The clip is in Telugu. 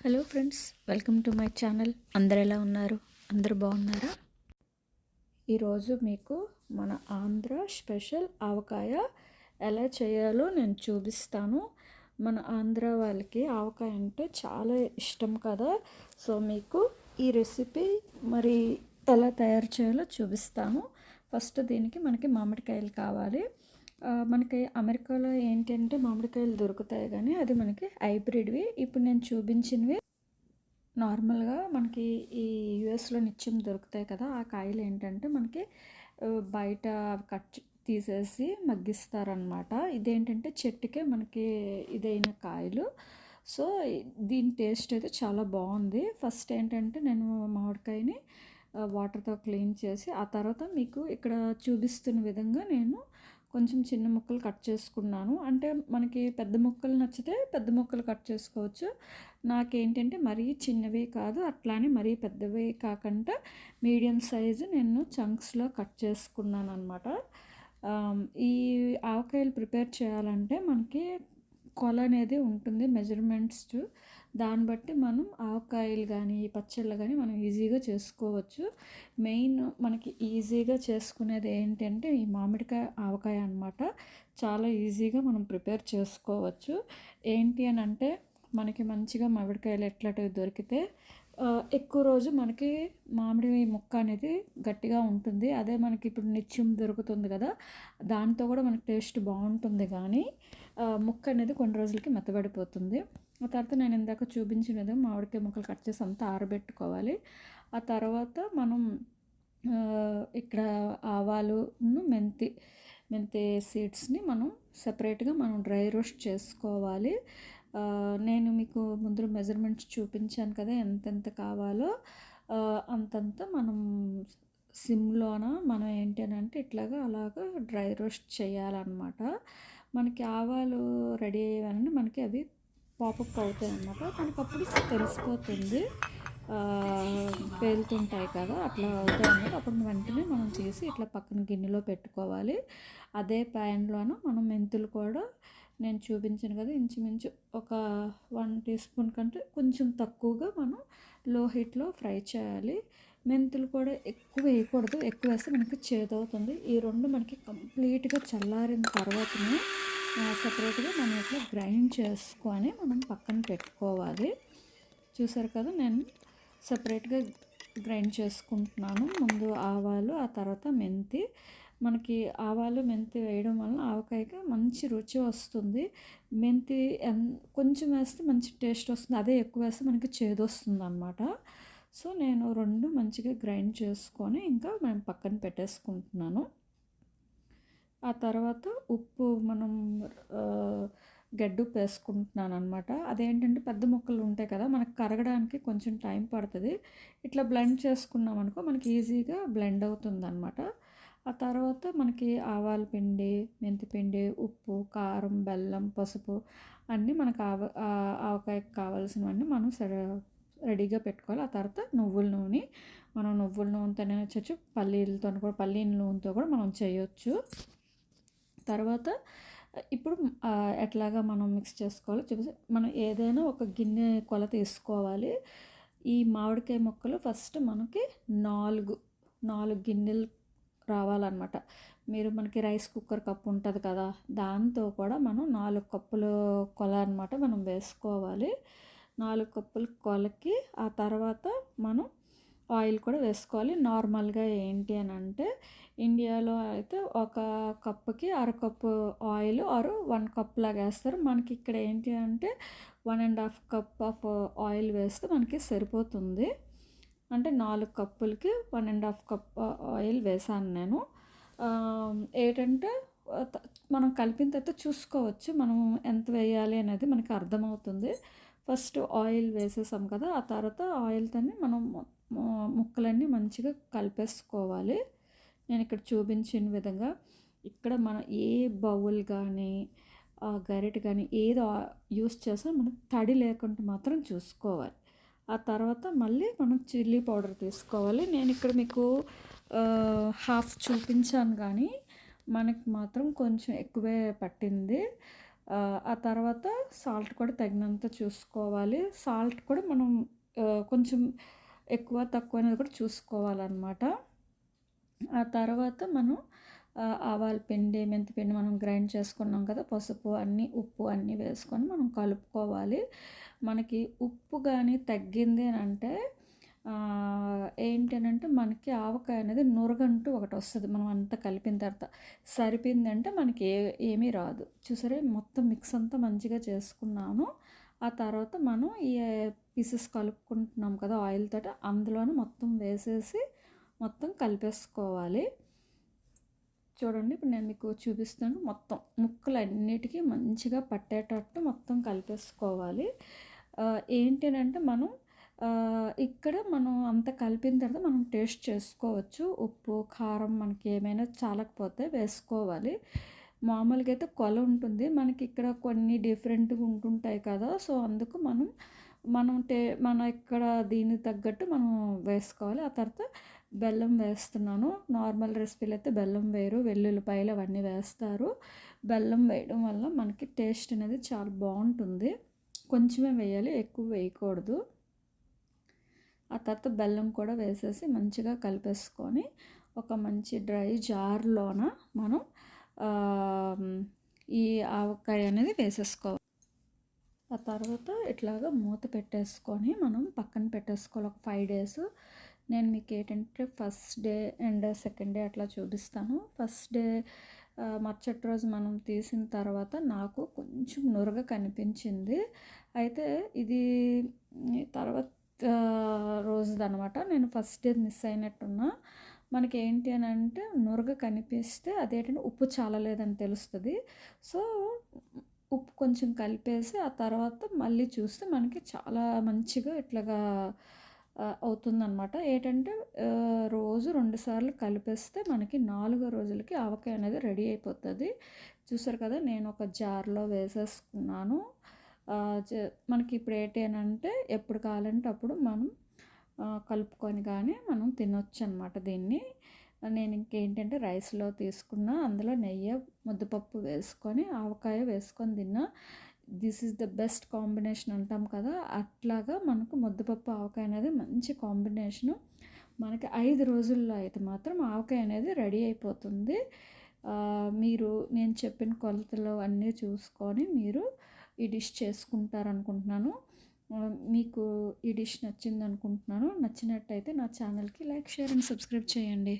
Hello friends, welcome to my channel. అందరు ఎలా ఉన్నారు? అందరు బాగున్నారా? ఈరోజు మీకు మన ఆంధ్ర స్పెషల్ ఆవకాయ ఎలా చేయాలో నేను చూపిస్తాను. మన ఆంధ్ర వాళ్ళకి ఆవకాయ అంటే చాలా ఇష్టం కదా. సో మీకు ఈ రెసిపీ మరి ఎలా తయారు చేయాలో చూపిస్తాను. ఫస్ట్ దీనికి మనకి మామిడికాయలు కావాలి. మనకి అమెరికాలో ఏంటంటే మామిడికాయలు దొరుకుతాయి, కానీ అది మనకి హైబ్రిడ్వి. ఇప్పుడు నేను చూపించినవి నార్మల్గా మనకి ఈ యూఎస్లో నిత్యం దొరుకుతాయి కదా. ఆ కాయలు ఏంటంటే మనకి బయట కట్ తీసేసి మగ్గిస్తారనమాట. ఇదేంటంటే చెట్టుకే మనకి ఇదైన కాయలు. సో దీని టేస్ట్ అయితే చాలా బాగుంది. ఫస్ట్ ఏంటంటే నేను మామిడికాయని వాటర్తో క్లీన్ చేసి ఆ తర్వాత మీకు ఇక్కడ చూపిస్తున్న విధంగా నేను కొంచెం చిన్న ముక్కలు కట్ చేసుకున్నాను. అంటే మనకి పెద్ద ముక్కలు నచ్చితే పెద్ద ముక్కలు కట్ చేసుకోవచ్చు. నాకేంటంటే మరీ చిన్నవి కాదు, అట్లానే మరీ పెద్దవి కాకుండా మీడియం సైజు నేను చంక్స్లో కట్ చేసుకున్నాను అనమాట. ఈ ఆవకాయలు ప్రిపేర్ చేయాలంటే మనకి కొల అనేది ఉంటుంది, మెజర్మెంట్స్. దాన్ని బట్టి మనం ఆవకాయలు కానీ పచ్చళ్ళు కానీ మనం ఈజీగా చేసుకోవచ్చు. మెయిన్ మనకి ఈజీగా చేసుకునేది ఏంటంటే ఈ మామిడికాయ ఆవకాయ అనమాట. చాలా ఈజీగా మనం ప్రిపేర్ చేసుకోవచ్చు. ఏంటి అని అంటే మనకి మంచిగా మామిడికాయలు ఎట్లాంటివి దొరికితే ఎక్కువ రోజు మనకి మామిడి ముక్క అనేది గట్టిగా ఉంటుంది. అదే మనకి ఇప్పుడు నిత్యం దొరుకుతుంది కదా, దాంతో కూడా మనకి టేస్ట్ బాగుంటుంది, కానీ ముక్క అనేది కొన్ని రోజులకి మెత్తబడిపోతుంది. ఆ తర్వాత నేను ఇందాక చూపించిన విధంగా మామిడికాయ ముక్కలు కట్ చేసి అంతా ఆరబెట్టుకోవాలి. ఆ తర్వాత మనం ఇక్కడ ఆవాలు మెంతి సీడ్స్ని మనం సపరేట్గా మనం డ్రై రోస్ట్ చేసుకోవాలి. నేను మీకు ముందు మెజర్మెంట్స్ చూపించాను కదా, ఎంతెంత కావాలో అంతంత మనం సిమ్లోన మనం ఏంటి అని అంటే ఇట్లాగా అలాగా డ్రై రోస్ట్ చేయాలన్నమాట. మనకి ఆవాలు రెడీ అయ్యేవన్నీ మనకి అవి పాపప్ అవుతాయి అన్నమాట. మనకు అప్పుడు తెలిసిపోతుంది, పేలుతుంటాయి కదా, అట్లా అవుతాయి అన్నమాట. అప్పుడు వెంటనే మనం తీసి ఇట్లా పక్కన గిన్నెలో పెట్టుకోవాలి. అదే ప్యాన్లోన మనం మెంతులు కూడా నేను చూపించాను కదా, ఇంచుమించు ఒక 1 టీ స్పూన్ కంటే కొంచెం తక్కువగా మనం లో హీట్లో ఫ్రై చేయాలి. మెంతులు కూడా ఎక్కువ వేయకూడదు, ఎక్కువ వేస్తే మనకి చేదవుతుంది. ఈ రెండు మనకి కంప్లీట్గా చల్లారిన తర్వాతనే సపరేట్గా మనం ఇట్లా గ్రైండ్ చేసుకొని మనం పక్కన పెట్టుకోవాలి. చూసారు కదా, నేను సపరేట్గా గ్రైండ్ చేసుకుంటున్నాను. ముందు ఆవాలు, ఆ తర్వాత మెంతి. మనకి ఆవాలు మెంతి వేయడం వలన ఆవకాయకి మంచి రుచి వస్తుంది. మెంతి కొంచెం వేస్తే మంచి టేస్ట్ వస్తుంది, అదే ఎక్కువ వేస్తే మనకి చేదు వస్తుంది అన్నమాట. సో నేను రెండు మంచిగా గ్రైండ్ చేసుకొని ఇంకా నేను పక్కన పెట్టేసుకుంటున్నాను. ఆ తర్వాత ఉప్పు మనం గడ్డుప్పు వేసుకుంటున్నాను అనమాట. అదేంటంటే పెద్ద ముక్కలు ఉంటాయి కదా, మనకు కరగడానికి కొంచెం టైం పడుతుంది. ఇట్లా బ్లెండ్ చేసుకున్నాం అనుకో మనకి ఈజీగా బ్లెండ్ అవుతుంది అనమాట. ఆ తర్వాత మనకి ఆవాల పిండి, మెంతిపిండి, ఉప్పు, కారం, బెల్లం, పసుపు అన్నీ మనకు ఆవకాయకి కావాల్సినవన్నీ మనం రెడీగా పెట్టుకోవాలి. ఆ తర్వాత నువ్వుల నూనె, మనం నువ్వుల నూనెతోనే చేయొచ్చు, పల్లీల నూనెతో కూడా మనం చేయొచ్చు. తర్వాత ఇప్పుడు ఎట్లాగా మనం మిక్స్ చేసుకోవాలో చూపిస్తే, మనం ఏదైనా ఒక గిన్నె కొల తీసుకోవాలి. ఈ మామిడికాయ ముక్కలు ఫస్ట్ మనకి 4 గిన్నెలు రావాలన్నమాట. మీరు మనకి రైస్ కుక్కర్ కప్పు ఉంటుంది కదా, దాంతో కూడా మనం 4 కప్పుల కొల అనమాట మనం వేసుకోవాలి. 4 కప్పుల కొలకి ఆ తర్వాత మనం ఆయిల్ కూడా వేసుకోవాలి. నార్మల్గా ఏంటి అని అంటే ఇండియాలో అయితే ఒక కప్పుకి అరకప్పు ఆయిల్ ఆరు 1 కప్ లాగా వేస్తారు. మనకి ఇక్కడ ఏంటి అంటే 1.5 కప్ ఆఫ్ ఆయిల్ వేస్తే మనకి సరిపోతుంది. అంటే 4 కప్పులకి 1.5 కప్ ఆయిల్ వేసాను నేను. ఏంటంటే మనం కలిపిన తర్వాత చూసుకోవచ్చు మనం ఎంత వేయాలి అనేది మనకి అర్థమవుతుంది. ఫస్ట్ ఆయిల్ వేసేసాం కదా, ఆ తర్వాత ఆయిల్తోనే మనం ముక్కలన్నీ మంచిగా కలిపేసుకోవాలి. నేను ఇక్కడ చూపించిన విధంగా ఇక్కడ మనం ఏ బౌల్ కానీ గరిటె కానీ ఏదో యూస్ చేసినా మనం తడి లేకుండా మాత్రం చూసుకోవాలి. ఆ తర్వాత మళ్ళీ మనం చిల్లీ పౌడర్ తీసుకోవాలి. నేను ఇక్కడ మీకు హాఫ్ చూపించాను, కానీ మనకి మాత్రం కొంచెం ఎక్కువే పట్టింది. ఆ తర్వాత సాల్ట్ కూడా తగినంత చూసుకోవాలి. సాల్ట్ కూడా మనం కొంచెం ఎక్కువ, తక్కువ అనేది కూడా చూసుకోవాలనమాట. ఆ తర్వాత మనం ఆవాల పిండి, మెంతి పిండి మనం గ్రైండ్ చేసుకున్నాం కదా! పసుపు అన్నీ, ఉప్పు అన్నీ వేసుకొని మనం కలుపుకోవాలి. మనకి ఉప్పు గానీ తగ్గింది అనంటే ఏంటి అనంటే మనకి ఆవకాయ అనేది నురగంటూ ఒకటొస్తది. మనం అంతా కలిపిన తర్వాత. సరిపోయిందంటే మనకి ఏమీ రాదు. చూసారా మొత్తం మిక్స్ అంతా మంచిగా చేసుకున్నాను. ఆ తర్వాత మనం ఈ పీసెస్ కలుపుకుంటున్నాం కదా ఆయిల్ తోటి, అందులోనే మొత్తం వేసేసి మొత్తం కలిపేసుకోవాలి. చూడండి ఇప్పుడు నేను మీకు చూపిస్తాను. మొత్తం ముక్కలన్నిటికీ మంచిగా పట్టేటట్టు మొత్తం కలిపేసుకోవాలి. ఏంటి అనంటే మనం ఇక్కడ మనం అంత కలిపిన తర్వాత మనం టేస్ట్ చేసుకోవచ్చు. ఉప్పు, కారం మనకి ఏమైనా చాలకపోతే వేసుకోవాలి. మామూలుగా అయితే కొల ఉంటుంది. మనకి ఇక్కడ కొన్ని డిఫరెంట్‌గా ఉంటుంటాయి కదా! సో, అందుకు మన ఇక్కడ దీనికి తగ్గట్టు మనం వేసుకోవాలి. ఆ తర్వాత బెల్లం వేస్తున్నాను. నార్మల్ రెసిపీలో అయితే బెల్లం వేయరు. వెల్లుల్లిపాయలు అవన్నీ వేస్తారు. బెల్లం వేయడం వల్ల మనకి టేస్ట్ అనేది చాలా బావుంటుంది. కొంచెమే వేయాలి, ఎక్కువ వేయకూడదు. ఆ తర్వాత బెల్లం కూడా వేసేసి మంచిగా కలిపేసుకొని ఒక మంచి డ్రై జార్‌లోన మనం ఈ ఆవకాయ అనేది వేసేసుకోవాలి. ఆ తర్వాత ఇట్లాగా మూత పెట్టేసుకొని మనం పక్కన పెట్టేసుకోవాలి ఒక 5 డేస్. నేను మీకు ఏంటంటే first day and second day అట్లా చూపిస్తాను. ఫస్ట్ డే మరుసటి రోజు మనం తీసిన తర్వాత నాకు కొంచెం నురగ కనిపించింది. అయితే ఇది తర్వాత రోజుదనమాట. నేను ఫస్ట్ డే మిస్ అయినట్టున్నా. మనకేంటి అనంటే నురగ కనిపిస్తే అదేంటంటే ఉప్పు చాలలేదని తెలుస్తది. సో, ఉప్పు కొంచెం కలిపేసి ఆ తర్వాత మళ్ళీ చూస్తే మనకి చాలా మంచిగా ఇట్లాగా అవుతుందనమాట. ఏంటంటే రోజు 2 సార్లు కలిపేస్తే మనకి 4 రోజులకి ఆవకాయ అనేది రెడీ అయిపోతది. చూసారు కదా! నేను ఒక జార్‌లో వేసేసుకున్నాను. మనకి ఇప్పుడు ఏంటి అనంటే ఎప్పుడు కావాలంటే అప్పుడు మనం కలుపుకొని కానీ మనం తినొచ్చనమాట దీన్ని. నేను ఇంకేంటంటే రైస్‌లో తీసుకున్న, అందులో నెయ్యి, ముద్దపప్పు వేసుకొని, ఆవకాయ వేసుకొని తిన్నా. This is the best combination అంటాం కదా! అట్లాగా మనకు ముద్దపప్పు, ఆవకాయ అనేది మంచి కాంబినేషను. మనకి 5 రోజుల్లో అయితే మాత్రం ఆవకాయ అనేది రెడీ అయిపోతుంది. మీరు నేను చెప్పిన కొలతలు అన్నీ చూసుకొని మీరు ఈ డిష్ చేసుకుంటారనుకుంటున్నాను. మీకు ఈ డిష్ నచ్చిందనుకుంటున్నాను. నచ్చినట్టయితే నా ఛానల్‌కి లైక్, షేర్ అండ్ సబ్స్క్రైబ్ చేయండి.